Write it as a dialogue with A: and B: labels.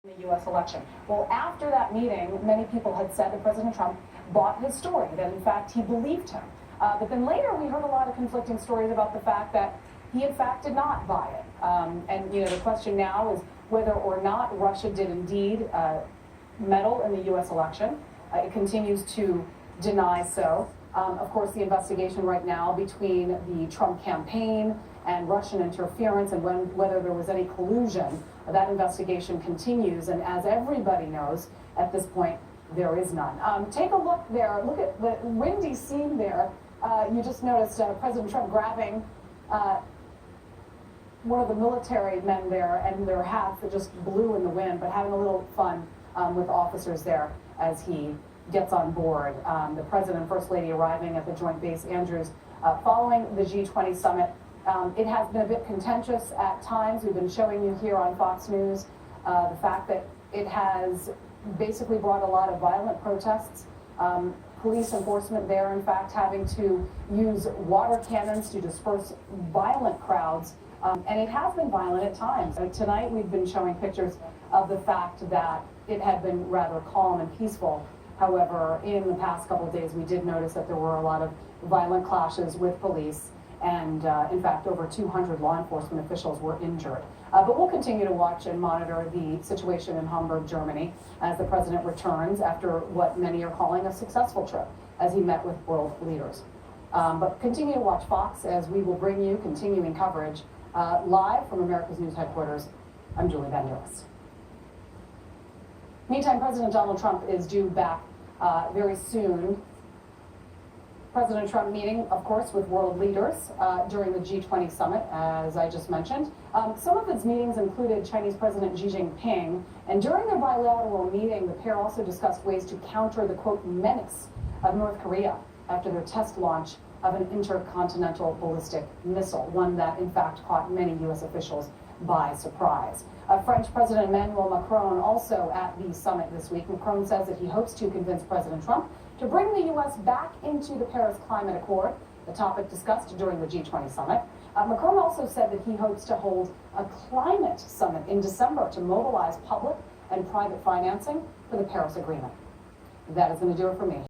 A: The U.S. election. Well, after that meeting, many people had said that President Trump bought his story, that in fact he believed him. But then later we heard a lot of conflicting stories about the fact that he in fact did not buy it. And the question now is whether or not Russia did indeed meddle in the U.S. election. It continues to deny so. Of course, the investigation right now between the Trump campaign and Russian interference and whether there was any collusion, that investigation continues. And as everybody knows, at this point, there is none. Take a look there. Look at the windy scene there. You just noticed President Trump grabbing one of the military men there, and their hats that just blew in the wind, but having a little fun with officers there as he gets on board. The President and First Lady arriving at the Joint Base Andrews following the G20 summit. It has been a bit contentious at times. We've been showing you here on Fox News the fact that it has basically brought a lot of violent protests. Police enforcement there, in fact, having to use water cannons to disperse violent crowds. And it has been violent at times. Tonight we've been showing pictures of the fact that it had been rather calm and peaceful. However, in the past couple of days, we did notice that there were a lot of violent clashes with police. And in fact, over 200 law enforcement officials were injured. But we'll continue to watch and monitor the situation in Hamburg, Germany, as the president returns after what many are calling a successful trip, as he met with world leaders. But continue to watch Fox, as we will bring you continuing coverage live from America's News headquarters. I'm Julie Van Uris. Meantime, President Donald Trump is due back very soon. President Trump meeting, of course, with world leaders during the G20 summit, as I just mentioned. Some of his meetings included Chinese President Xi Jinping, and during their bilateral meeting, the pair also discussed ways to counter the, quote, menace of North Korea after their test launch of an intercontinental ballistic missile, one that, in fact, caught many U.S. officials by surprise. French President Emmanuel Macron also at the summit this week. Macron says that he hopes to convince President Trump to bring the U.S. back into the Paris Climate Accord, the topic discussed during the G20 summit. Macron also said that he hopes to hold a climate summit in December to mobilize public and private financing for the Paris Agreement. That is going to do it for me.